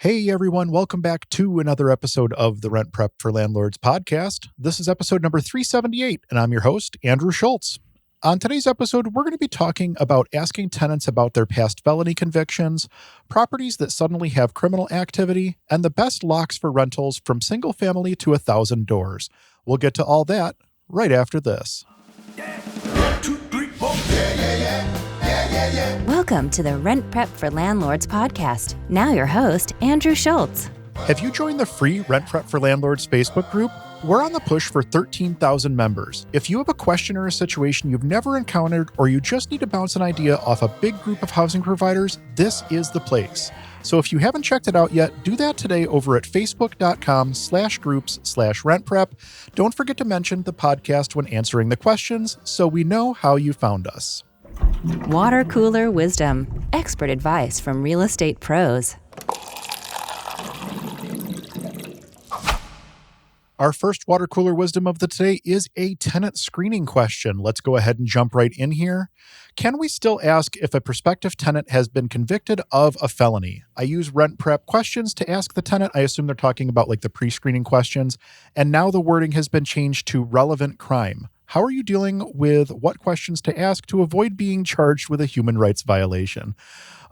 Hey everyone, welcome back to another episode of the Rent Prep for Landlords podcast. This is episode number 378, and I'm your host, Andrew Schultz. On today's episode, we're going to be talking about asking tenants about their past felony convictions, properties that suddenly have criminal activity, and the best locks for rentals from single family to 1,000 doors. We'll get to all that right after this. Welcome to the Rent Prep for Landlords podcast. Now your host, Andrew Schultz. Have you joined the free Rent Prep for Landlords Facebook group? We're on the push for 13,000 members. If you have a question or a situation you've never encountered, or you just need to bounce an idea off a big group of housing providers, this is the place. So if you haven't checked it out yet, do that today over at facebook.com/groups/rentprep. Don't forget to mention the podcast when answering the questions so we know how you found us. Water cooler wisdom. Expert advice from real estate pros. Our first water cooler wisdom of the day is a tenant screening question. Let's go ahead and jump right in here. Can we still ask if a prospective tenant has been convicted of a felony? I use rent prep questions to ask the tenant. I assume they're talking about like the pre-screening questions. And now the wording has been changed to relevant crime. How are you dealing with what questions to ask to avoid being charged with a human rights violation?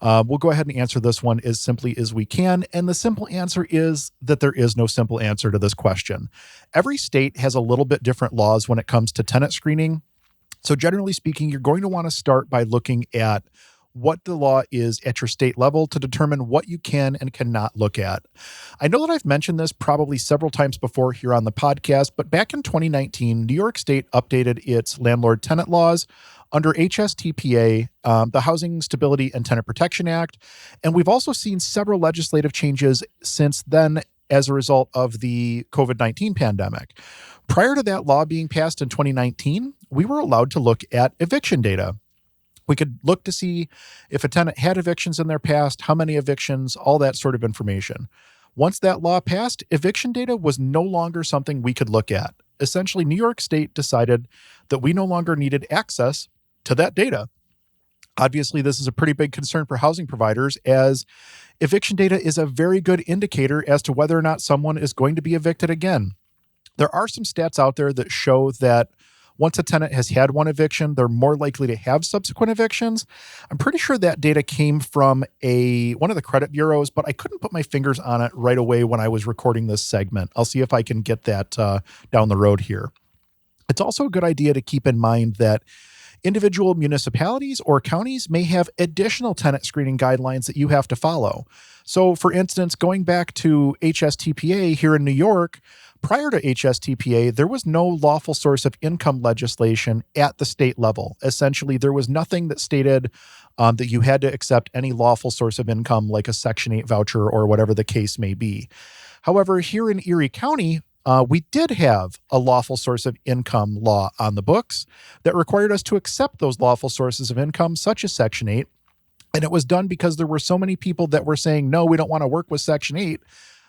We'll go ahead and answer this one as simply as we can. And the simple answer is that there is no simple answer to this question. Every state has a little bit different laws when it comes to tenant screening. So generally speaking, you're going to want to start by looking at what the law is at your state level to determine what you can and cannot look at. I know that I've mentioned this probably several times before here on the podcast, but back in 2019, New York State updated its landlord-tenant laws under HSTPA, the Housing Stability and Tenant Protection Act. And we've also seen several legislative changes since then as a result of the COVID-19 pandemic. Prior to that law being passed in 2019, we were allowed to look at eviction data. We could look to see if a tenant had evictions in their past, how many evictions, all that sort of information. Once that law passed, eviction data was no longer something we could look at. Essentially, New York State decided that we no longer needed access to that data. Obviously, this is a pretty big concern for housing providers, as eviction data is a very good indicator as to whether or not someone is going to be evicted again. There are some stats out there that show that once a tenant has had one eviction, they're more likely to have subsequent evictions. I'm pretty sure that data came from one of the credit bureaus, but I couldn't put my fingers on it right away when I was recording this segment. I'll see if I can get that down the road here. It's also a good idea to keep in mind that individual municipalities or counties may have additional tenant screening guidelines that you have to follow. So, for instance, going back to HSTPA here in New York, prior to HSTPA, there was no lawful source of income legislation at the state level. Essentially, there was nothing that stated that you had to accept any lawful source of income like a Section 8 voucher or whatever the case may be. However, here in Erie County, we did have a lawful source of income law on the books that required us to accept those lawful sources of income, such as Section 8. And it was done because there were so many people that were saying, no, we don't want to work with Section 8,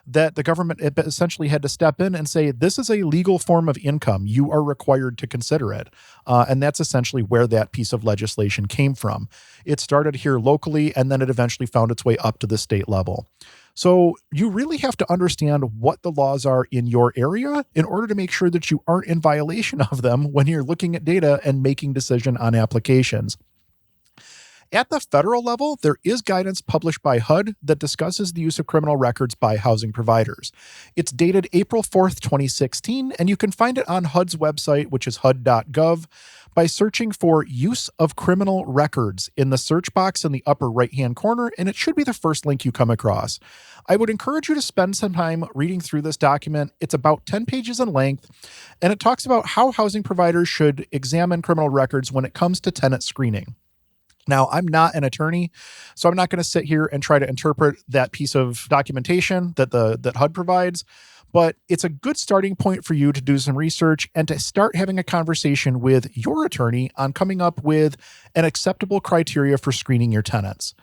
that the government essentially had to step in and say, this is a legal form of income. You are required to consider it. And that's essentially where that piece of legislation came from. It started here locally, and then it eventually found its way up to the state level. So you really have to understand what the laws are in your area in order to make sure that you aren't in violation of them when you're looking at data and making decision on applications. At the federal level, there is guidance published by HUD that discusses the use of criminal records by housing providers. It's dated April 4th, 2016, and you can find it on HUD's website, which is hud.gov, by searching for use of criminal records in the search box in the upper right-hand corner, and it should be the first link you come across. I would encourage you to spend some time reading through this document. It's about 10 pages in length, and it talks about how housing providers should examine criminal records when it comes to tenant screening. Now, I'm not an attorney, so I'm not going to sit here and try to interpret that piece of documentation that HUD provides, but it's a good starting point for you to do some research and to start having a conversation with your attorney on coming up with an acceptable criteria for screening your tenants.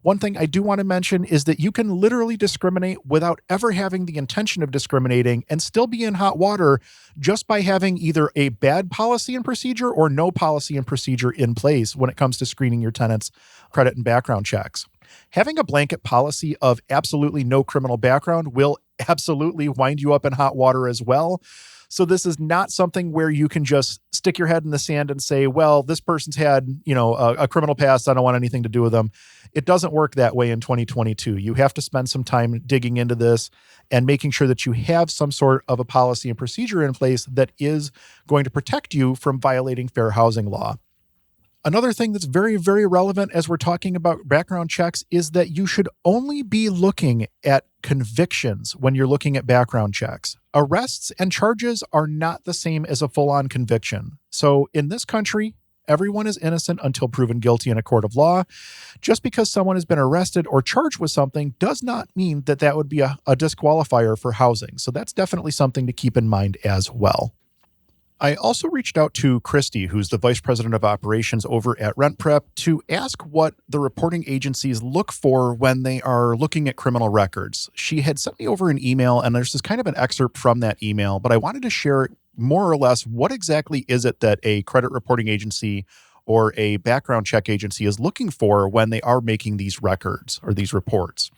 One thing I do want to mention is that you can literally discriminate without ever having the intention of discriminating and still be in hot water just by having either a bad policy and procedure or no policy and procedure in place when it comes to screening your tenants' credit and background checks. Having a blanket policy of absolutely no criminal background will absolutely wind you up in hot water as well. So this is not something where you can just stick your head in the sand and say, well, this person's had, a criminal past. I don't want anything to do with them. It doesn't work that way in 2022. You have to spend some time digging into this and making sure that you have some sort of a policy and procedure in place that is going to protect you from violating fair housing law. Another thing that's very, very relevant as we're talking about background checks is that you should only be looking at convictions when you're looking at background checks. Arrests and charges are not the same as a full-on conviction. So in this country, everyone is innocent until proven guilty in a court of law. Just because someone has been arrested or charged with something does not mean that that would be a disqualifier for housing. So that's definitely something to keep in mind as well. I also reached out to Christy, who's the Vice President of Operations over at RentPrep, to ask what the reporting agencies look for when they are looking at criminal records. She had sent me over an email, and there's this kind of an excerpt from that email, but I wanted to share more or less what exactly is it that a credit reporting agency or a background check agency is looking for when they are making these records or these reports.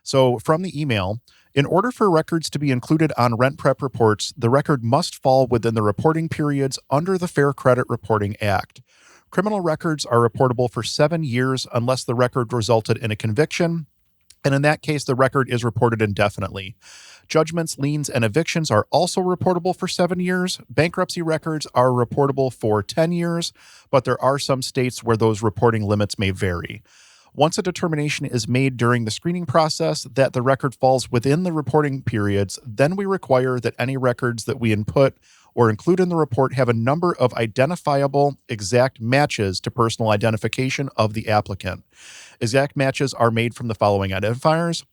So from the email, in order for records to be included on RentPrep reports, the record must fall within the reporting periods under the Fair Credit Reporting Act. Criminal records are reportable for 7 years unless the record resulted in a conviction, and in that case, the record is reported indefinitely. Judgments, liens, and evictions are also reportable for 7 years. Bankruptcy records are reportable for 10 years, but there are some states where those reporting limits may vary. Once a determination is made during the screening process that the record falls within the reporting periods, then we require that any records that we input or include in the report have a number of identifiable exact matches to personal identification of the applicant. Exact matches are made from the following identifiers: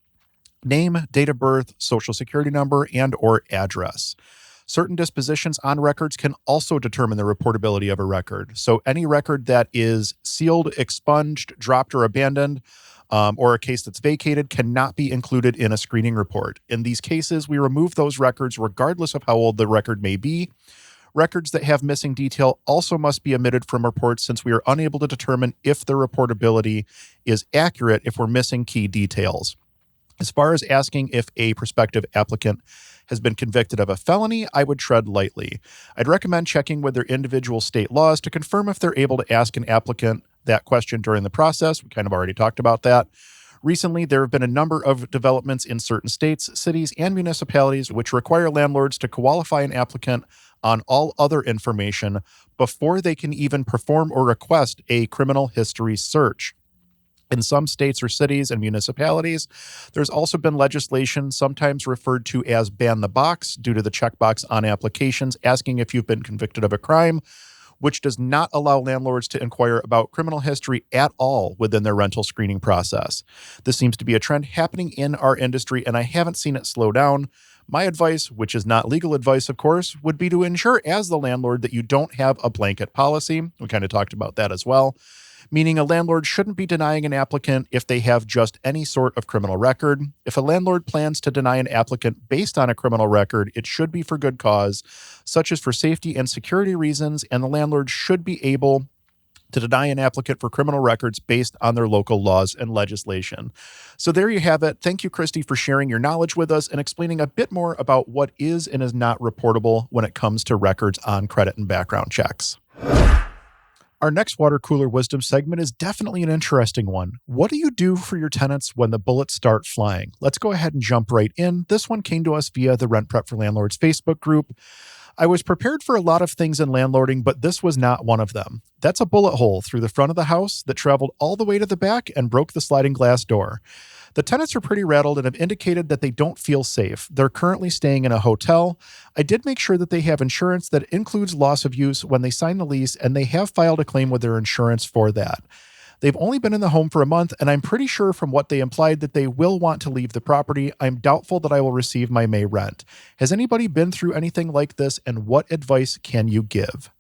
name, date of birth, social security number, and or address. Certain dispositions on records can also determine the reportability of a record. So any record that is sealed, expunged, dropped, or abandoned, or a case that's vacated cannot be included in a screening report. In these cases, we remove those records regardless of how old the record may be. Records that have missing detail also must be omitted from reports since we are unable to determine if the reportability is accurate if we're missing key details. As far as asking if a prospective applicant has been convicted of a felony, I would tread lightly. I'd recommend checking with their individual state laws to confirm if they're able to ask an applicant that question during the process. We kind of already talked about that. Recently, there have been a number of developments in certain states, cities, and municipalities which require landlords to qualify an applicant on all other information before they can even perform or request a criminal history search. In some states or cities and municipalities, there's also been legislation sometimes referred to as ban the box due to the checkbox on applications asking if you've been convicted of a crime, which does not allow landlords to inquire about criminal history at all within their rental screening process. This seems to be a trend happening in our industry, and I haven't seen it slow down. My advice, which is not legal advice, of course, would be to ensure as the landlord that you don't have a blanket policy. We kind of talked about that as well. Meaning a landlord shouldn't be denying an applicant if they have just any sort of criminal record. If a landlord plans to deny an applicant based on a criminal record, it should be for good cause, such as for safety and security reasons, and the landlord should be able to deny an applicant for criminal records based on their local laws and legislation. So there you have it. Thank you, Christy, for sharing your knowledge with us and explaining a bit more about what is and is not reportable when it comes to records on credit and background checks. Our next water cooler wisdom segment is definitely an interesting one. What do you do for your tenants when the bullets start flying? Let's go ahead and jump right in. This one came to us via the Rent Prep for Landlords Facebook group. I was prepared for a lot of things in landlording, but this was not one of them. That's a bullet hole through the front of the house that traveled all the way to the back and broke the sliding glass door. The tenants are pretty rattled and have indicated that they don't feel safe. They're currently staying in a hotel. I did make sure that they have insurance that includes loss of use when they sign the lease, and they have filed a claim with their insurance for that. They've only been in the home for a month, and I'm pretty sure from what they implied that they will want to leave the property. I'm doubtful that I will receive my May rent. Has anybody been through anything like this, and what advice can you give?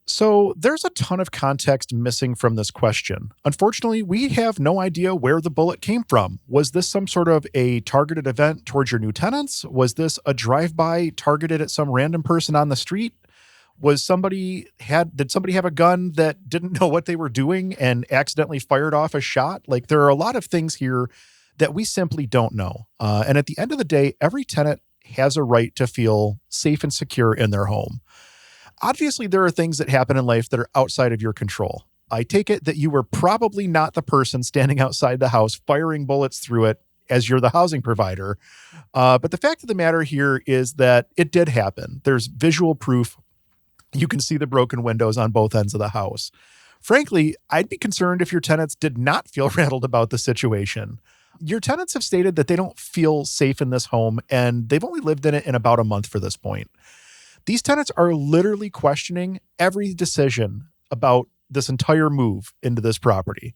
So there's a ton of context missing from this question. Unfortunately, we have no idea where the bullet came from. Was this some sort of a targeted event towards your new tenants? Was this a drive-by targeted at some random person on the street? Did somebody have a gun that didn't know what they were doing and accidentally fired off a shot? Like, there are a lot of things here that we simply don't know. And at the end of the day, every tenant has a right to feel safe and secure in their home. Obviously, there are things that happen in life that are outside of your control. I take it that you were probably not the person standing outside the house firing bullets through it as you're the housing provider. But the fact of the matter here is that it did happen. There's visual proof. You can see the broken windows on both ends of the house. Frankly, I'd be concerned if your tenants did not feel rattled about the situation. Your tenants have stated that they don't feel safe in this home, and they've only lived in it in about a month for this point. These tenants are literally questioning every decision about this entire move into this property.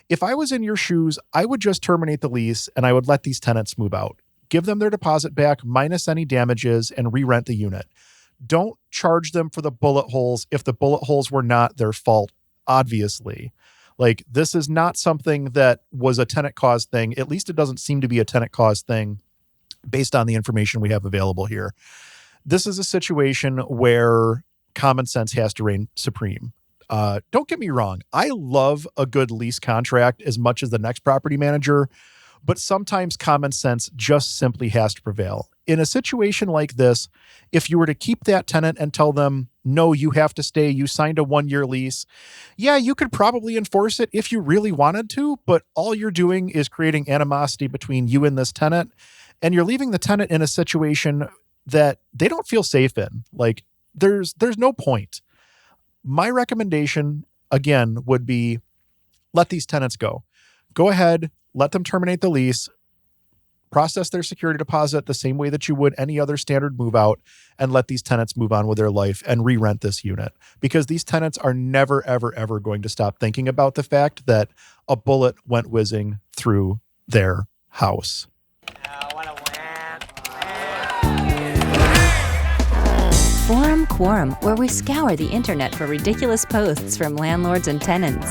If I was in your shoes, I would just terminate the lease and I would let these tenants move out. Give them their deposit back minus any damages and re-rent the unit. Don't charge them for the bullet holes if the bullet holes were not their fault, obviously. Like, this is not something that was a tenant-caused thing. At least it doesn't seem to be a tenant-caused thing based on the information we have available here. This is a situation where common sense has to reign supreme. Don't get me wrong. I love a good lease contract as much as the next property manager, but sometimes common sense just simply has to prevail. In a situation like this, if you were to keep that tenant and tell them, no, you have to stay, you signed a 1-year lease, yeah, you could probably enforce it if you really wanted to, but all you're doing is creating animosity between you and this tenant, and you're leaving the tenant in a situation that they don't feel safe in. Like, there's no point. My recommendation, again, would be let these tenants go. Go ahead, let them terminate the lease, process their security deposit the same way that you would any other standard move out, and let these tenants move on with their life and re-rent this unit. Because these tenants are never, ever, ever going to stop thinking about the fact that a bullet went whizzing through their house. Forum Quorum, where we scour the internet for ridiculous posts from landlords and tenants.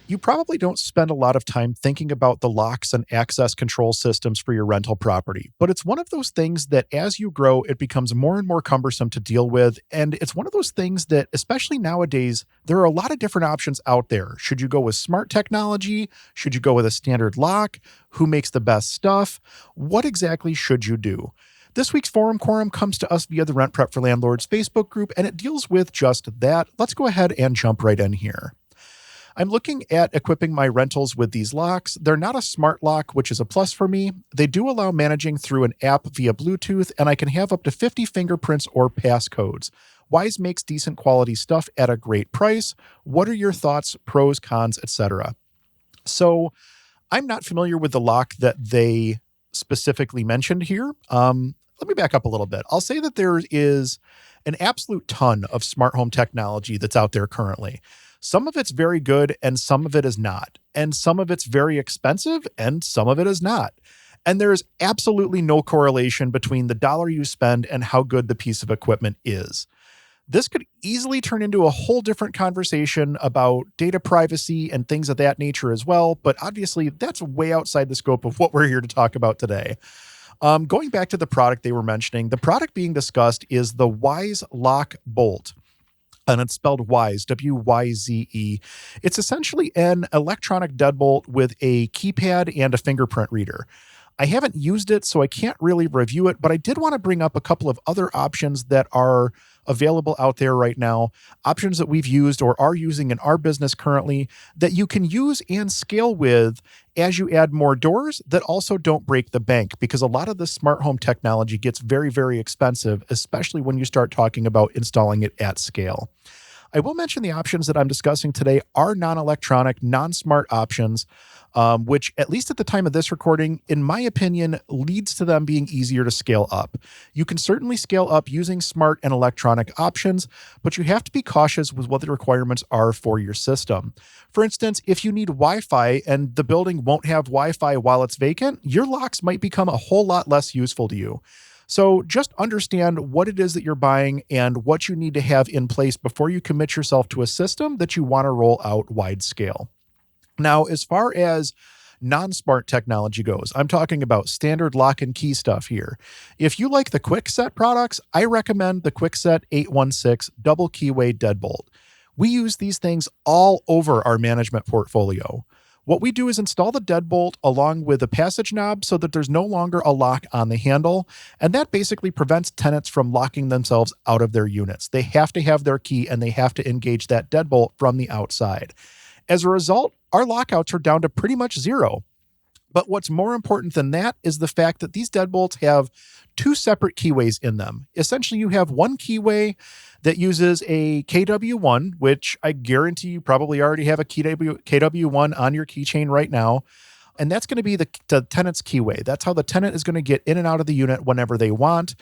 You probably don't spend a lot of time thinking about the locks and access control systems for your rental property, but it's one of those things that as you grow, it becomes more and more cumbersome to deal with. And it's one of those things that, especially nowadays, there are a lot of different options out there. Should you go with smart technology? Should you go with a standard lock? Who makes the best stuff? What exactly should you do? This week's Forum Quorum comes to us via the Rent Prep for Landlords Facebook group, and it deals with just that. Let's go ahead and jump right in here. I'm looking at equipping my rentals with these locks. They're not a smart lock, which is a plus for me. They do allow managing through an app via Bluetooth, and I can have up to 50 fingerprints or passcodes. Wise makes decent quality stuff at a great price. What are your thoughts, pros, cons, etc.? So I'm not familiar with the lock that they specifically mentioned here. Let me back up a little bit. I'll say that there is an absolute ton of smart home technology that's out there currently. Some of it's very good and some of it is not. And some of it's very expensive and some of it is not. And there is absolutely no correlation between the dollar you spend and how good the piece of equipment is. This could easily turn into a whole different conversation about data privacy and things of that nature as well. But obviously, that's way outside the scope of what we're here to talk about today. Going back to the product they were mentioning, the product being discussed is the Wyze Lock Bolt. And it's spelled Wyze, W-Y-Z-E. It's essentially an electronic deadbolt with a keypad and a fingerprint reader. I haven't used it, so I can't really review it, but I did want to bring up a couple of other options that are available out there right now, options that we've used or are using in our business currently that you can use and scale with as you add more doors that also don't break the bank, because a lot of the smart home technology gets very, very expensive, especially when you start talking about installing it at scale. I will mention the options that I'm discussing today are non-electronic, non-smart options, which, at least at the time of this recording, in my opinion, leads to them being easier to scale up. You can certainly scale up using smart and electronic options, but you have to be cautious with what the requirements are for your system. For instance, if you need Wi-Fi and the building won't have Wi-Fi while it's vacant, your locks might become a whole lot less useful to you. So just understand what it is that you're buying and what you need to have in place before you commit yourself to a system that you want to roll out wide scale. Now, as far as non-smart technology goes. I'm talking about standard lock and key stuff here. If you like the Kwikset products, I recommend the Kwikset 816 Double Keyway Deadbolt. We use these things all over our management portfolio. What we do is install the deadbolt along with a passage knob so that there's no longer a lock on the handle, and that basically prevents tenants from locking themselves out of their units. They have to have their key and they have to engage that deadbolt from the outside. As a result, our lockouts are down to pretty much zero. But what's more important than that is the fact that these deadbolts have two separate keyways in them. Essentially, you have one keyway that uses a KW1, which I guarantee you probably already have a KW1 on your keychain right now. And that's going to be the tenant's keyway. That's how the tenant is going to get in and out of the unit whenever they want.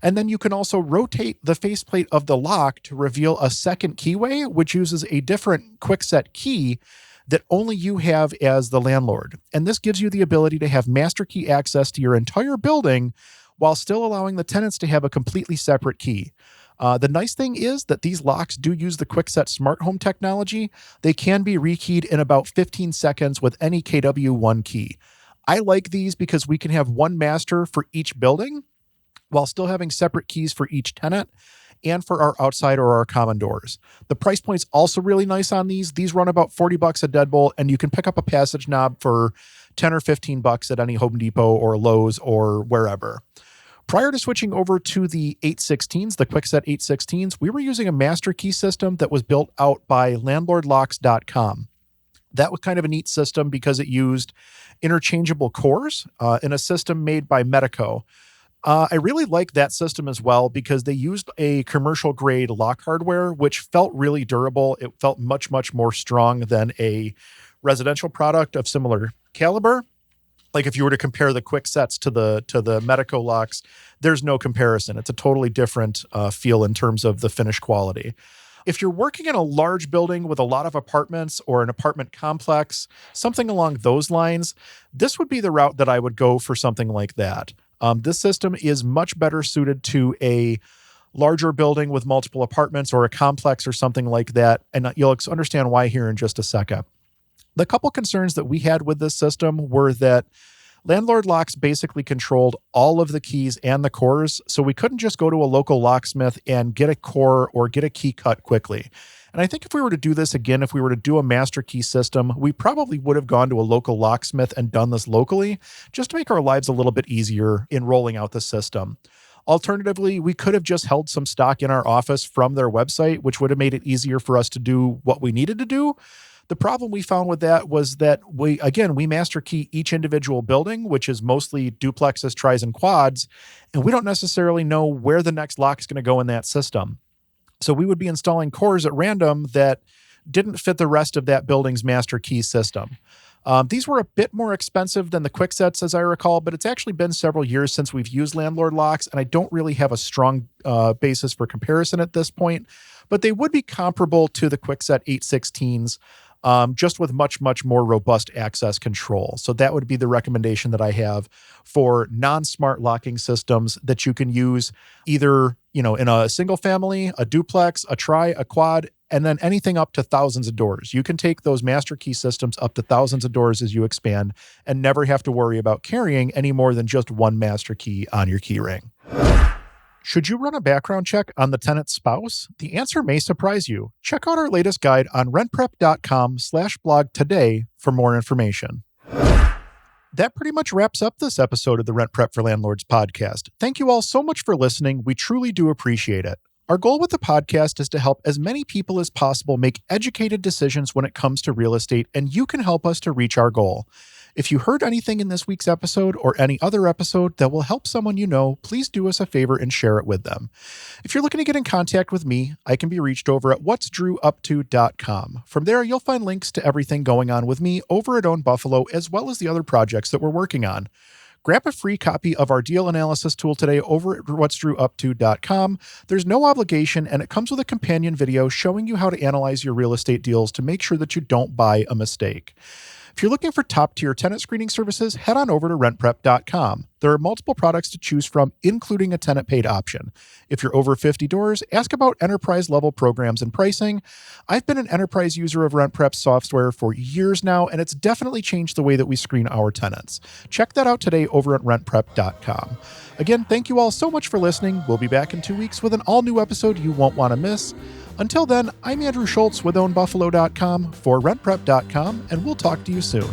And then you can also rotate the faceplate of the lock to reveal a second keyway, which uses a different Kwikset key that only you have as the landlord. And this gives you the ability to have master key access to your entire building while still allowing the tenants to have a completely separate key. The nice thing is that these locks do use the Kwikset smart home technology. They can be rekeyed in about 15 seconds with any KW1 key. I like these because we can have one master for each building while still having separate keys for each tenant and for our outside or our common doors. The price point's also really nice on these. These run about $40 a deadbolt, and you can pick up a passage knob for $10 or $15 at any Home Depot or Lowe's or wherever. Prior to switching over to the 816s, the Kwikset 816s, we were using a master key system that was built out by landlordlocks.com. That was kind of a neat system because it used interchangeable cores in a system made by Medico. I really like that system as well because they used a commercial grade lock hardware, which felt really durable. It felt much, much more strong than a residential product of similar caliber. Like if you were to compare the Kwiksets to the Medico locks, there's no comparison. It's a totally different feel in terms of the finish quality. If you're working in a large building with a lot of apartments or an apartment complex, something along those lines, this would be the route that I would go for something like that. This system is much better suited to a larger building with multiple apartments or a complex or something like that. And you'll understand why here in just a second. The couple concerns that we had with this system were that Landlord Locks basically controlled all of the keys and the cores, so we couldn't just go to a local locksmith and get a core or get a key cut quickly. And I think if we were to do this again, if we were to do a master key system, we probably would have gone to a local locksmith and done this locally just to make our lives a little bit easier in rolling out the system. Alternatively, we could have just held some stock in our office from their website, which would have made it easier for us to do what we needed to do. The problem we found with that was that we master key each individual building, which is mostly duplexes, tris, and quads, and we don't necessarily know where the next lock is going to go in that system. So we would be installing cores at random that didn't fit the rest of that building's master key system. These were a bit more expensive than the Kwiksets, as I recall, but it's actually been several years since we've used Landlord Locks, and I don't really have a strong basis for comparison at this point, but they would be comparable to the Kwikset 816s, just with much, much more robust access control. So that would be the recommendation that I have for non-smart locking systems that you can use either, in a single family, a duplex, a tri, a quad, and then anything up to thousands of doors. You can take those master key systems up to thousands of doors as you expand and never have to worry about carrying any more than just one master key on your key ring. Should you run a background check on the tenant's spouse? The answer may surprise you. Check out our latest guide on rentprep.com/blog today for more information. That pretty much wraps up this episode of the Rent Prep for Landlords podcast. Thank you all so much for listening. We truly do appreciate it. Our goal with the podcast is to help as many people as possible make educated decisions when it comes to real estate, and you can help us to reach our goal. If you heard anything in this week's episode or any other episode that will help someone you know, please do us a favor and share it with them. If you're looking to get in contact with me, I can be reached over at whatsdrewupto.com. From there, you'll find links to everything going on with me over at Own Buffalo, as well as the other projects that we're working on. Grab a free copy of our deal analysis tool today over at whatsdrewupto.com. There's no obligation, and it comes with a companion video showing you how to analyze your real estate deals to make sure that you don't buy a mistake. If you're looking for top-tier tenant screening services, head on over to rentprep.com. There are multiple products to choose from, including a tenant-paid option. If you're over 50 doors, ask about enterprise-level programs and pricing. I've been an enterprise user of RentPrep software for years now, and it's definitely changed the way that we screen our tenants. Check that out today over at rentprep.com. Again, thank you all so much for listening. We'll be back in 2 weeks with an all-new episode you won't want to miss. Until then, I'm Andrew Schultz with OwnBuffalo.com for rentprep.com, and we'll talk to you soon.